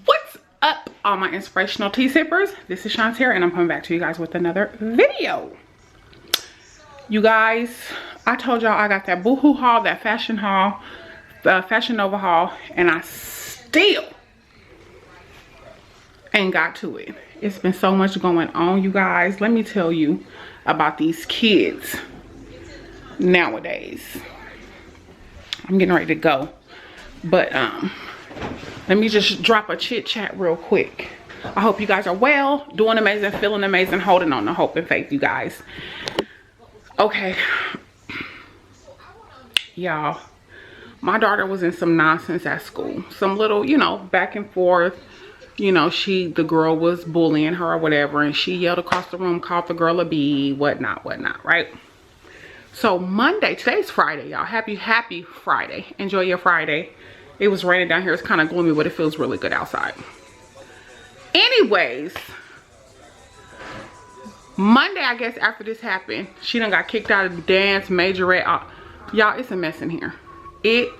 What's up, all my inspirational tea sippers? This is Shantae, and I'm coming back to you guys with another video. You guys, I told y'all I got that boohoo haul, that fashion haul, the Fashion Nova haul, and I still ain't got to it. It's been so much going on, you guys. Let me tell you about these kids nowadays. I'm getting ready to go, but let me just drop a chit chat real quick. I hope you guys are well, doing amazing, feeling amazing, holding on to hope and faith, you guys. Okay, y'all, my daughter was in some nonsense at school, some little, you know, back and forth. You know, the girl was bullying her or whatever, and she yelled across the room, called the girl a B, whatnot, right? So Monday, today's Friday, y'all. Happy Friday. Enjoy your Friday. It was raining down here. It's kind of gloomy, but it feels really good outside. Anyways, Monday, I guess after this happened, she done got kicked out of the dance, majorette. Y'all, it's a mess in here. It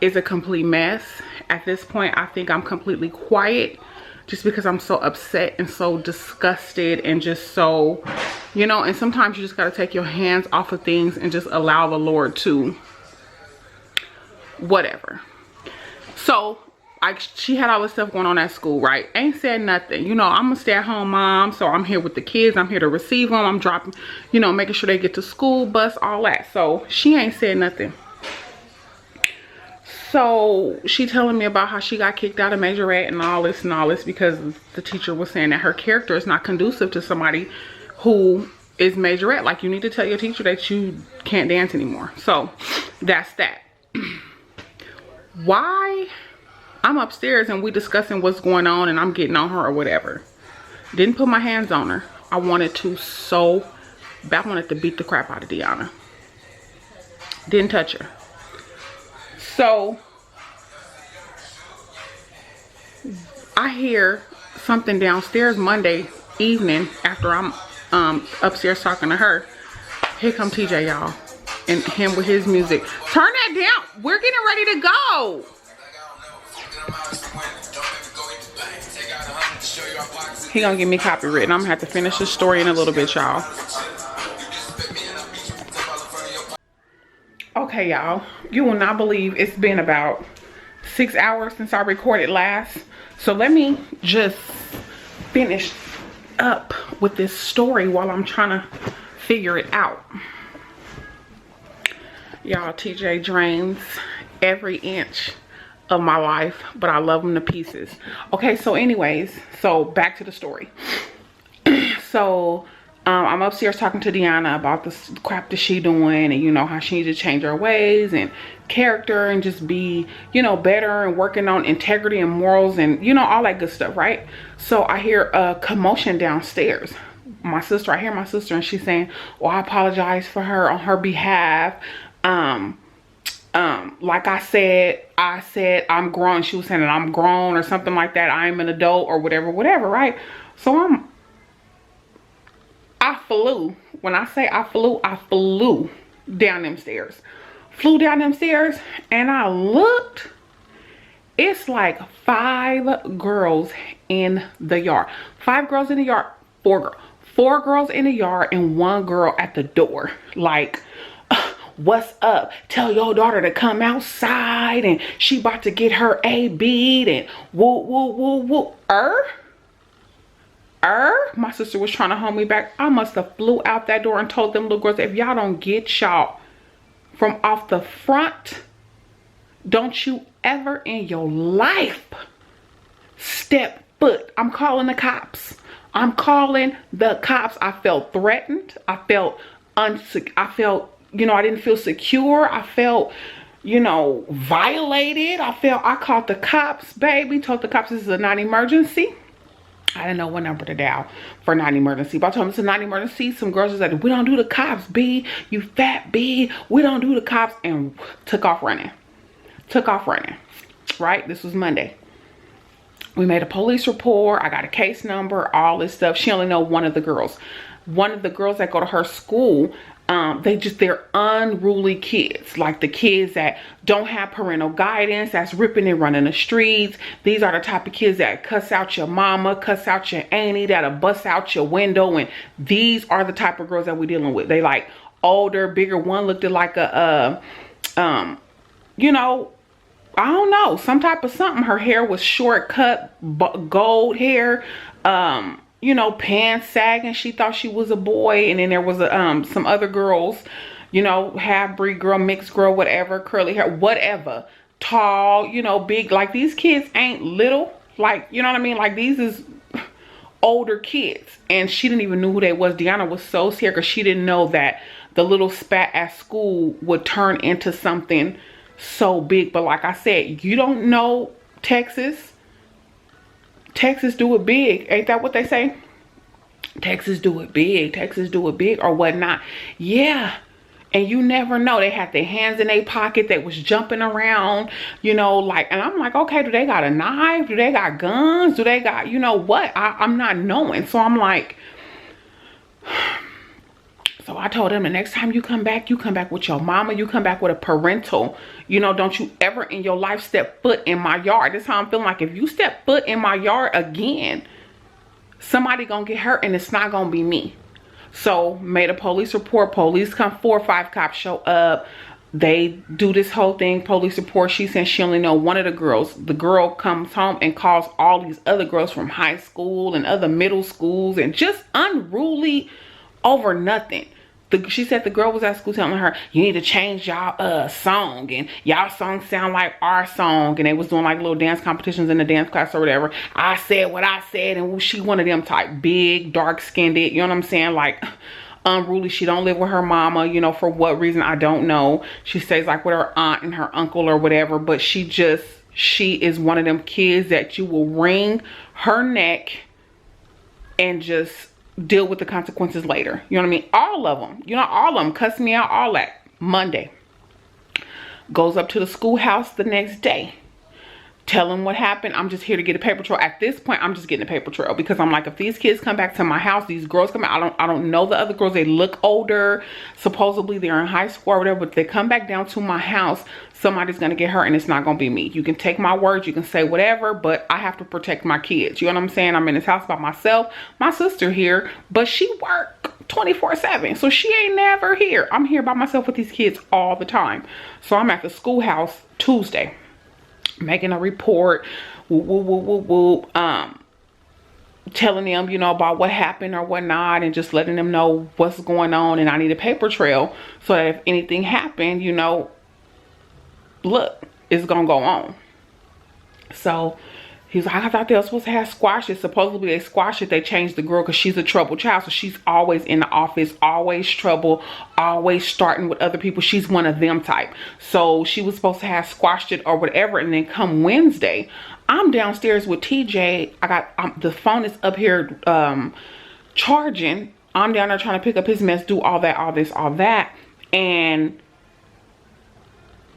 is a complete mess. At this point, I think I'm completely quiet just because I'm so upset and so disgusted and just so, you know, and sometimes you just got to take your hands off of things and just allow the Lord to whatever. So she had all this stuff going on at school, right? Ain't said nothing. You know, I'm a stay-at-home mom, so I'm here with the kids. I'm here to receive them. I'm dropping, you know, making sure they get to school, bus, all that. So she ain't said nothing. So she telling me about how she got kicked out of majorette and all this because the teacher was saying that her character is not conducive to somebody who is majorette. Like, you need to tell your teacher that you can't dance anymore. So that's that. Why I'm upstairs and we discussing what's going on and I'm getting on her or whatever. Didn't put my hands on her. I wanted to so bad. I wanted to beat the crap out of Deanna. Didn't touch her. So I hear something downstairs Monday evening after I'm upstairs talking to her. Here come TJ, y'all, and him with his music. Turn that down. We're getting ready to go. He gonna give me copyright. I'm gonna have to finish the story in a little bit, y'all. Okay, y'all, you will not believe it's been about 6 hours since I recorded last. So let me just finish up with this story while I'm trying to figure it out. Y'all, TJ drains every inch of my life, but I love him to pieces. Okay, so anyways, so back to the story. So I'm upstairs talking to Deanna about the crap that she doing, and you know how she needs to change her ways and character and just be, you know, better and working on integrity and morals and, you know, all that good stuff, right? So I hear a commotion downstairs. I hear my sister, and she's saying, well, I apologize for her on her behalf. Like I said I'm grown. She was saying that I'm grown or something like that. I'm an adult or whatever, right? So I flew. When I say I flew down them stairs. Flew down them stairs, and I looked. It's like 5 girls in the yard. 5 girls in the yard. 4 girls. 4 girls in the yard and 1 girl at the door. Like, what's up? Tell your daughter to come outside, and she about to get her A-bead, and woo. My sister was trying to hold me back. I must have flew out that door and told them little girls, if y'all don't get y'all from off the front, don't you ever in your life step foot. I'm calling the cops. I felt threatened. I felt, you know, I didn't feel secure. I felt, you know, violated. I called the cops, baby. Told the cops this is a non-emergency. I didn't know what number to dial for non-emergency, but I told them it's a non-emergency. Some girls was like, we don't do the cops, B. You fat B. We don't do the cops. And took off running. Right? This was Monday. We made a police report. I got a case number, all this stuff. She only know one of the girls. One of the girls that go to her school, They're unruly kids, like the kids that don't have parental guidance, that's ripping and running the streets. These are the type of kids that cuss out your mama, cuss out your auntie, that'll bust out your window. And these are the type of girls that we're dealing with. They like older, bigger. One looked like a you know, I don't know, some type of something. Her hair was short cut, gold hair, you know, pants sagging. She thought she was a boy. And then there was some other girls, you know, half-breed girl, mixed girl, whatever, curly hair, whatever, tall, you know, big. Like, these kids ain't little, like, you know what I mean? Like, these is older kids. And she didn't even know who they was. Deanna was so scared because she didn't know that the little spat at school would turn into something so big. But like I said, you don't know Texas. Texas do it big. Ain't that what they say? Texas do it big. Texas do it big or whatnot. Yeah. And you never know. They had their hands in their pocket. They was jumping around, you know, like, and I'm like, okay, do they got a knife? Do they got guns? Do they got, you know what? I'm not knowing. So I'm like, so I told him, the next time you come back with your mama, you come back with a parental, you know, don't you ever in your life step foot in my yard. This is how I'm feeling. Like, if you step foot in my yard again, somebody gonna get hurt and it's not gonna be me. So made a police report. Police come, 4 or 5 cops show up. They do this whole thing, police report. She said she only know one of the girls. The girl comes home and calls all these other girls from high school and other middle schools and just unruly over nothing. She said the girl was at school telling her, you need to change y'all song, and y'all song sound like our song. And they was doing like little dance competitions in the dance class or whatever. I said what I said, and she one of them type big, dark skinned, you know what I'm saying? Like, unruly. She don't live with her mama, you know, for what reason, I don't know. She stays like with her aunt and her uncle or whatever. But she is one of them kids that you will wring her neck and just deal with the consequences later. You know what I mean? All of them, you know, all of them cuss me out, all that. Monday, goes up to the schoolhouse the next day, tell them what happened. I'm just here to get a paper trail. At this point, I'm just getting a paper trail because I'm like, if these kids come back to my house, these girls come out, I don't know the other girls. They look older. Supposedly they're in high school or whatever, but they come back down to my house, somebody's going to get hurt and it's not going to be me. You can take my words, you can say whatever, but I have to protect my kids. You know what I'm saying? I'm in this house by myself. My sister here, but she work 24/7. So she ain't never here. I'm here by myself with these kids all the time. So I'm at the schoolhouse Tuesday, making a report, telling them, you know, about what happened or whatnot, and just letting them know what's going on. And I need a paper trail so that if anything happened, you know, look, it's gonna go on. So he's like, I thought they were supposed to have squashes. Supposedly they squashed it. They changed the girl because she's a troubled child. So she's always in the office, always trouble, always starting with other people. She's one of them type. So she was supposed to have squashed it or whatever. And then come Wednesday, I'm downstairs with TJ. I got the phone is up here charging. I'm down there trying to pick up his mess, do all that, all this, all that. And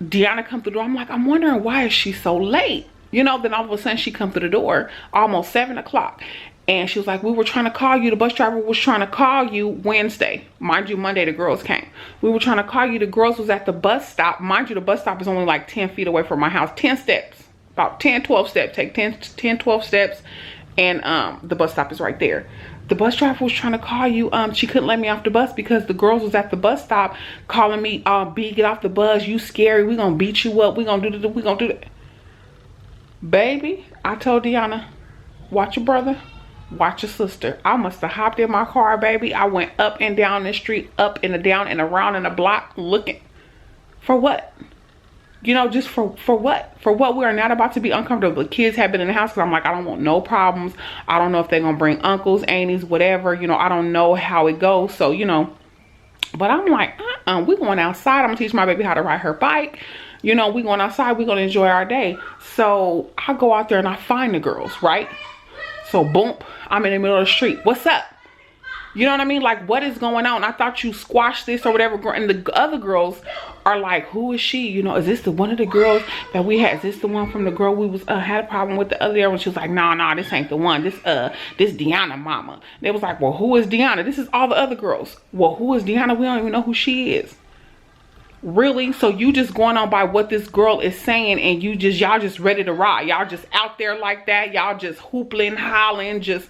Deanna come through the door. I'm like, I'm wondering, why is she so late? You know, then all of a sudden she come through the door, almost 7 o'clock. And she was like, we were trying to call you. The bus driver was trying to call you Wednesday. Mind you, Monday the girls came. We were trying to call you. The girls was at the bus stop. Mind you, the bus stop is only like 10 feet away from my house. 10 steps. About 10, 12 steps. Take 10, 12 steps. And the bus stop is right there. The bus driver was trying to call you. She couldn't let me off the bus because the girls was at the bus stop calling me, B, get off the bus. You scary. We gonna beat you up. We gonna do that. Baby, I told Deanna, watch your brother, watch your sister. I must have hopped in my car, baby. I went up and down the street, up and down and around in the block, looking for what? You know, just for what? For what? We are not about to be uncomfortable. The kids have been in the house because I'm like, I don't want no problems. I don't know if they're going to bring uncles, aunties, whatever. You know, I don't know how it goes. So, you know, but I'm like, we going outside. I'm going to teach my baby how to ride her bike. You know, we going outside. We going to enjoy our day. So I go out there and I find the girls, right? So boom, I'm in the middle of the street. What's up? You know what I mean? Like, what is going on? I thought you squashed this or whatever. And the other girls are like, who is she? You know, is this the one of the girls that we had? Is this the one from the girl we was had a problem with the other one? She was like, nah, this ain't the one. This Deanna mama. They was like, well, who is Deanna? This is all the other girls. Well, who is Deanna? We don't even know who she is. Really? So you just going on by what this girl is saying, and y'all just ready to ride. Y'all just out there like that. Y'all just hoopling, hollering, just.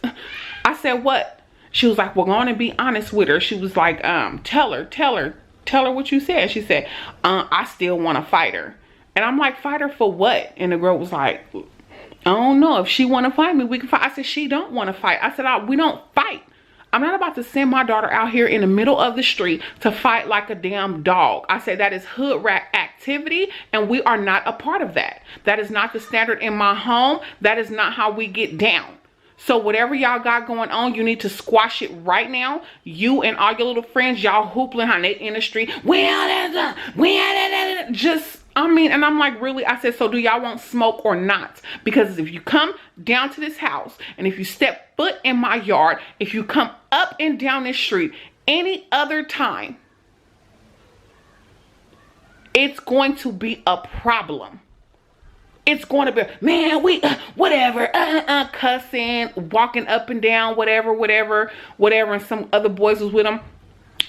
I said, what? She was like, well, go on and be honest with her. She was like, tell her what you said. She said, I still want to fight her. And I'm like, fight her for what? And the girl was like, I don't know. If she want to fight me, we can fight. I said, she don't want to fight. I said, we don't fight. I'm not about to send my daughter out here in the middle of the street to fight like a damn dog. I said, that is hood rat activity, and we are not a part of that. That is not the standard in my home. That is not how we get down. So whatever y'all got going on, you need to squash it right now. You and all your little friends, y'all hoopling on the industry. Just, I mean, and I'm like, really? I said, so do y'all want smoke or not? Because if you come down to this house, and if you step foot in my yard, if you come up and down this street any other time, it's going to be a problem. It's going to be, man, whatever, cussing, walking up and down, whatever. And some other boys was with them.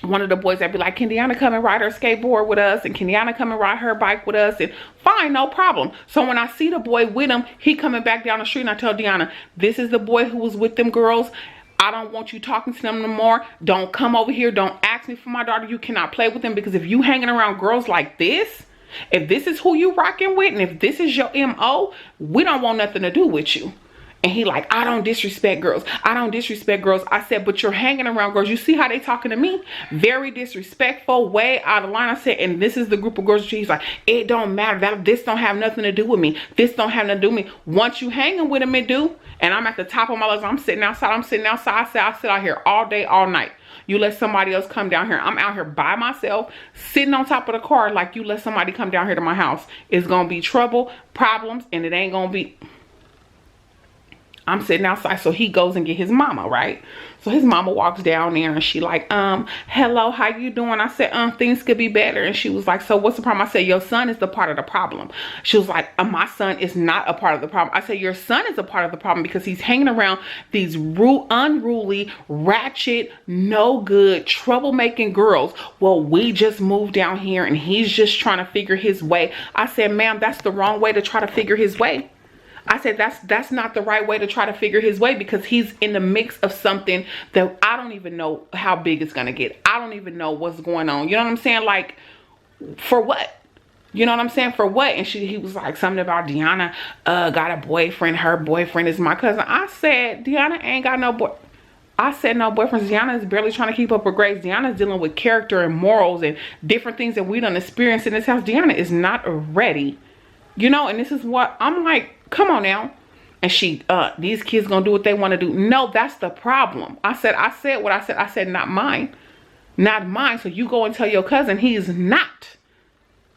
One of the boys that'd be like, can Deanna come and ride her skateboard with us? And can Deanna come and ride her bike with us? And fine, no problem. So when I see the boy with him, he coming back down the street, and I tell Deanna, this is the boy who was with them girls. I don't want you talking to them no more. Don't come over here. Don't ask me for my daughter. You cannot play with them, because if you hanging around girls like this, if this is who you rocking with, and if this is your MO, we don't want nothing to do with you. And he like, I don't disrespect girls. I don't disrespect girls. I said, but you're hanging around girls. You see how they talking to me? Very disrespectful, way out of line. I said, and this is the group of girls. He's like, it don't matter. This don't have nothing to do with me. This don't have nothing to do with me. Once you hanging with them, it do. And I'm at the top of my list. I'm sitting outside. I said, I sit out here all day, all night. You let somebody else come down here. I'm out here by myself, sitting on top of the car. Like, you let somebody come down here to my house. It's going to be trouble, problems, and it ain't going to be. I'm sitting outside. So he goes and get his mama, right? So his mama walks down there, and she like, hello, how you doing? I said, things could be better. And she was like, so what's the problem? I said, your son is the part of the problem. She was like, my son is not a part of the problem. I said, your son is a part of the problem, because he's hanging around these unruly, ratchet, no good, troublemaking girls. Well, we just moved down here, and he's just trying to figure his way. I said, ma'am, that's the wrong way to try to figure his way. I said, that's not the right way to try to figure his way, because he's in the mix of something that I don't even know how big it's going to get. I don't even know what's going on. You know what I'm saying? Like, for what? You know what I'm saying? For what? And he was like, something about Deanna got a boyfriend. Her boyfriend is my cousin. I said, Deanna ain't got no boy. I said, no boyfriends. Deanna is barely trying to keep up her grades. Deanna is dealing with character and morals and different things that we done experienced in this house. Deanna is not ready. You know, and this is what I'm like, come on now. And these kids gonna do what they want to do. No, that's the problem. I said what I said. I said, not mine. Not mine. So you go and tell your cousin he's not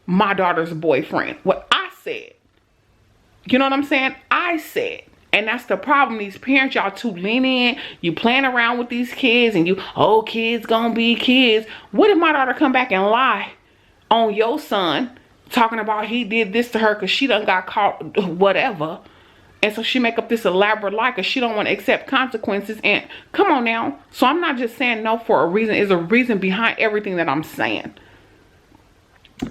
my daughter's boyfriend. What I said. You know what I'm saying? I said. And that's the problem. These parents, y'all too lenient. You playing around with these kids, and kids gonna be kids. What if my daughter come back and lie on your son, talking about he did this to her because she done got caught, whatever, and so she make up this elaborate lie because she don't want to accept consequences? And come on now. So I'm not just saying no for a reason. There's a reason behind everything that I'm saying.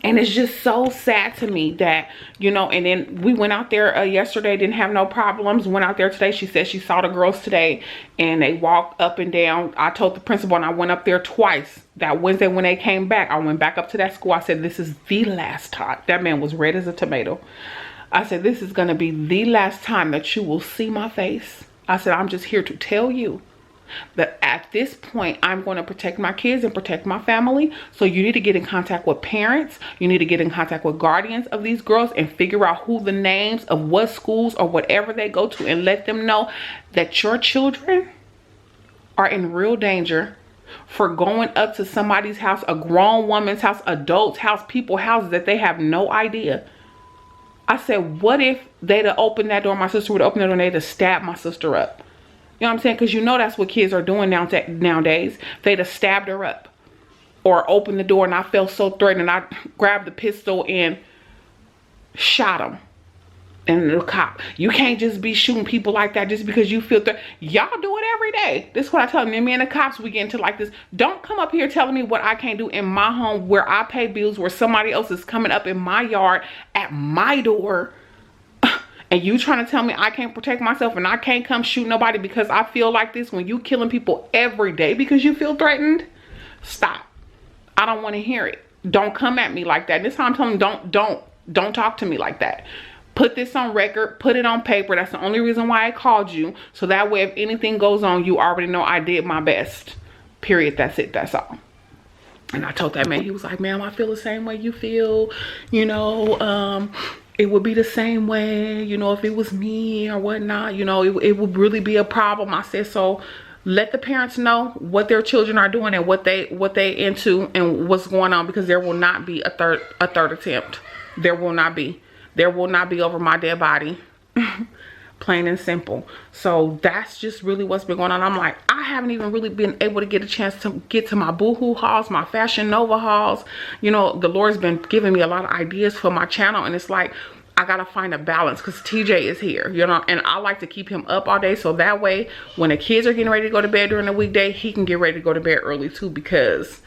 And it's just so sad to me that, you know, and then we went out there yesterday, didn't have no problems. Went out there today. She said she saw the girls today, and they walked up and down. I told the principal, and I went up there twice. That Wednesday when they came back, I went back up to that school. I said, this is the last time. That man was red as a tomato. I said, this is going to be the last time that you will see my face. I said, I'm just here to tell you that at this point, I'm going to protect my kids and protect my family. So you need to get in contact with parents. You need to get in contact with guardians of these girls and figure out who the names of what schools or whatever they go to, and let them know that your children are in real danger for going up to somebody's house, a grown woman's house, adults' house, people's houses that they have no idea. I said, what if they'd have opened that door, my sister would open that door, and they'd have stabbed my sister up? You know what I'm saying? Because you know that's what kids are doing nowadays. They'd have stabbed her up or opened the door, and I felt so threatened. I grabbed the pistol and shot him. And the cop, you can't just be shooting people like that just because you feel y'all do it every day. This is what I tell them. Me and the cops, we get into like this. Don't come up here telling me what I can't do in my home where I pay bills, where somebody else is coming up in my yard at my door, and you trying to tell me I can't protect myself and I can't come shoot nobody because I feel like this, when you killing people every day because you feel threatened. Stop. I don't want to hear it. Don't come at me like that. And this time I'm telling them, don't talk to me like that. Put this on record, put it on paper. That's the only reason why I called you. So that way, if anything goes on, you already know I did my best. Period. That's it. That's all. And I told that man, he was like, ma'am, I feel the same way you feel. You know, it would be the same way, you know, if it was me or whatnot. You know, it would really be a problem. I said, so let the parents know what their children are doing and what they into and what's going on, because there will not be a third attempt. There will not be. There will not be over my dead body. Plain and simple. So that's just really what's been going on. I'm like, I haven't even really been able to get a chance to get to my Boohoo hauls, my Fashion Nova hauls. You know, the Lord's been giving me a lot of ideas for my channel, and it's like, I gotta find a balance because TJ is here, you know, and I like to keep him up all day, so that way when the kids are getting ready to go to bed during the weekday, he can get ready to go to bed early too, because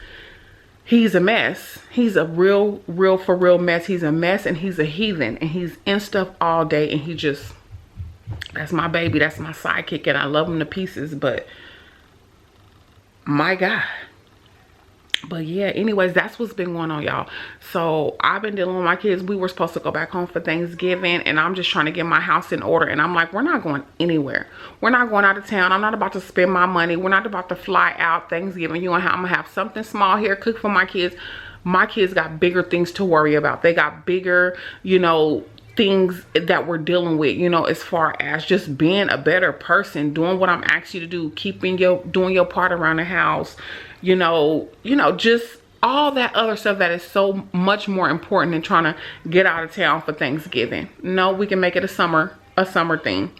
he's a mess. He's a real for real mess. He's a mess, and he's a heathen, and he's in stuff all day, and he just, that's my baby, that's my sidekick, and I love him to pieces, but my God. But yeah, anyways, that's what's been going on, y'all. So I've been dealing with my kids. We were supposed to go back home for Thanksgiving, and I'm just trying to get my house in order. And I'm like, we're not going anywhere. We're not going out of town. I'm not about to spend my money. We're not about to fly out Thanksgiving. I'm gonna have something small here, cook for my kids. My kids got bigger things to worry about. They got bigger, you know, things that we're dealing with, you know, as far as just being a better person, doing what I'm asking you to do, doing your part around the house, you know, just all that other stuff that is so much more important than trying to get out of town for Thanksgiving. No, we can make it a summer thing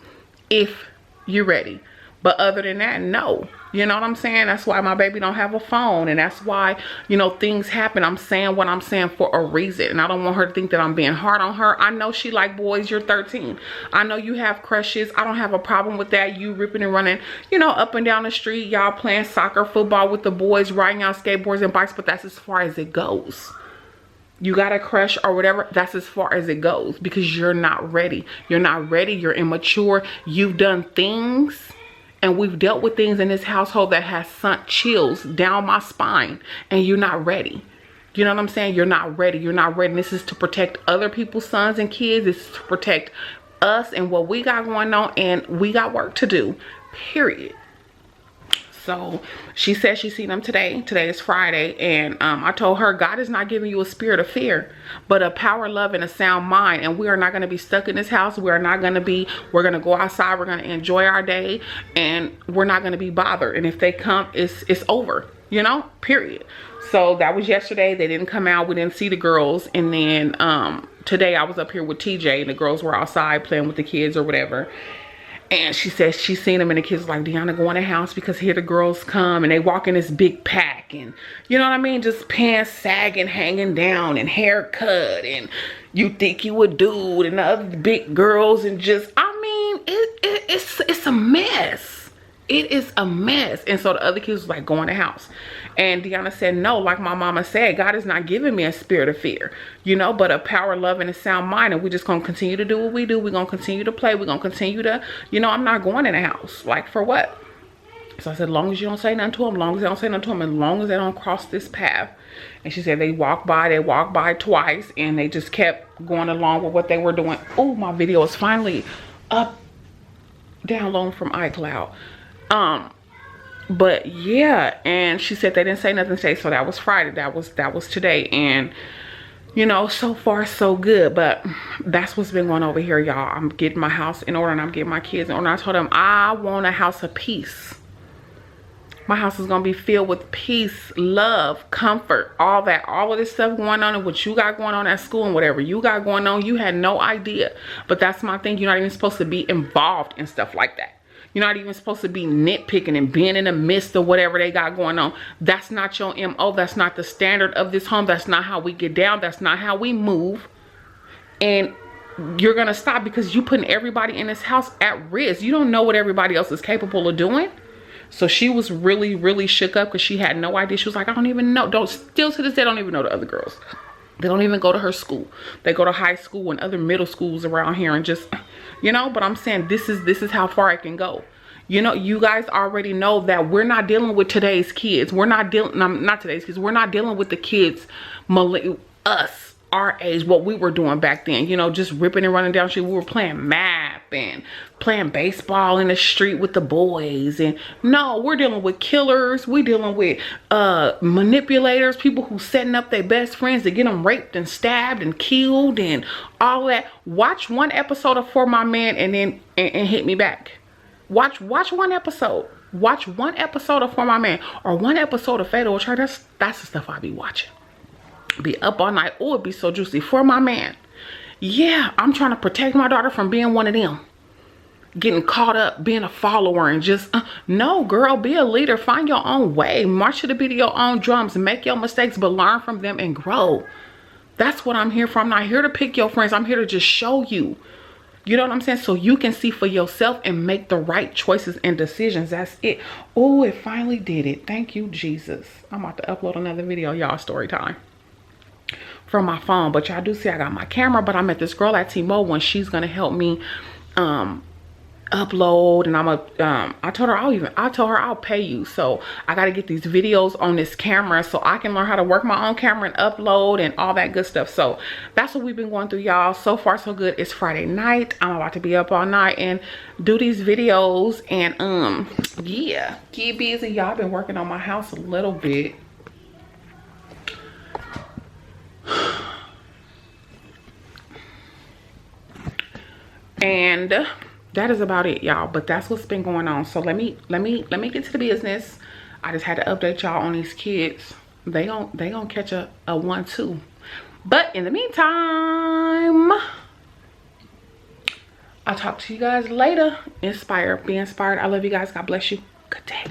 if you're ready. But other than that, no. You know what I'm saying? That's why my baby don't have a phone. And that's why, you know, things happen. I'm saying what I'm saying for a reason. And I don't want her to think that I'm being hard on her. I know she like boys. You're 13. I know you have crushes. I don't have a problem with that. You ripping and running, you know, up and down the street. Y'all playing soccer, football with the boys, riding out skateboards and bikes. But that's as far as it goes. You got a crush or whatever, that's as far as it goes, because you're not ready. You're not ready. You're immature. You've done things. And we've dealt with things in this household that has sent chills down my spine. And you're not ready. You know what I'm saying? You're not ready. You're not ready. And this is to protect other people's sons and kids. This is to protect us and what we got going on. And we got work to do. Period. So she said she seen them today. Today is Friday. And I told her, God is not giving you a spirit of fear, but a power, love, and a sound mind. And we are not going to be stuck in this house. We're not going to be, we're going to go outside. We're going to enjoy our day. And we're not going to be bothered. And if they come, it's over, you know, period. So that was yesterday. They didn't come out. We didn't see the girls. And then today I was up here with TJ, and the girls were outside playing with the kids or whatever. And she says she's seen them, and the kids like, Deanna, go in the house because here the girls come, and they walk in this big pack, and you know what I mean, just pants sagging, hanging down, and haircut, and you think you a dude, and the other big girls, and just, I mean, it's a mess. It is a mess. And so the other kids was like, go in the house. And Deanna said, no, like my mama said, God is not giving me a spirit of fear, you know, but a power, love, and a sound mind. And we're just going to continue to do what we do. We're going to continue to play. We're going to continue to, you know, I'm not going in the house. Like, for what? So I said, as long as you don't say nothing to them, as long as they don't say nothing to them, as long as they don't cross this path. And she said they walked by twice, and they just kept going along with what they were doing. Oh, my video is finally up, download from iCloud. But yeah, and she said they didn't say nothing today, so that was Friday. That was today. And you know, so far so good. But that's what's been going over here, y'all. I'm getting my house in order, and I'm getting my kids in order. I told them I want a house of peace. My house is gonna be filled with peace, love, comfort, all that, all of this stuff going on, and what you got going on at school and whatever you got going on, you had no idea. But that's my thing. You're not even supposed to be involved in stuff like that. You're not even supposed to be nitpicking and being in the midst of whatever they got going on. That's not your MO. That's not the standard of this home. That's not how we get down. That's not how we move. And you're going to stop because you putting everybody in this house at risk. You don't know what everybody else is capable of doing. So she was really, really shook up because she had no idea. She was like, I don't even know. Still to this day, don't even know the other girls. They don't even go to her school. They go to high school and other middle schools around here and just, you know, but I'm saying this is how far it can go. You know, you guys already know that we're not dealing with today's kids. We're not dealing, not today's kids. We're not dealing with the kids, us, our age, what we were doing back then. You know, just ripping and running down the street. We were playing map and playing baseball in the street with the boys. And no, we're dealing with killers. We're dealing with manipulators, people who setting up their best friends to get them raped and stabbed and killed and all that. Watch one episode of For My Man and then and hit me back. Watch one episode. Watch one episode of For My Man or one episode of Fatal Attraction. That's the stuff I be watching. Be up all night. Oh, it'd be so juicy. For My Man. Yeah, I'm trying to protect my daughter from being one of them. Getting caught up, being a follower and just, no, girl, be a leader. Find your own way. March to the beat of your own drums. Make your mistakes, but learn from them and grow. That's what I'm here for. I'm not here to pick your friends. I'm here to just show you. You know what I'm saying? So you can see for yourself and make the right choices and decisions. That's it. Oh, it finally did it. Thank you, Jesus. I'm about to upload another video, y'all, story time, from my phone. But y'all do see I got my camera, but I met this girl at T-Mobile and she's gonna help me upload, and I told her I'll pay you. So I got to get these videos on this camera so I can learn how to work my own camera and upload and all that good stuff. So that's what we've been going through, y'all. So far so good. It's Friday night. I'm about to be up all night and do these videos and yeah, get busy, y'all. Been working on my house a little bit. And that is about it, y'all. But that's what's been going on. So let me get to the business. I just had to update y'all on these kids. They gonna catch a 1-2. But in the meantime, I'll talk to you guys later. Be inspired. I love you guys. God bless you. Good day.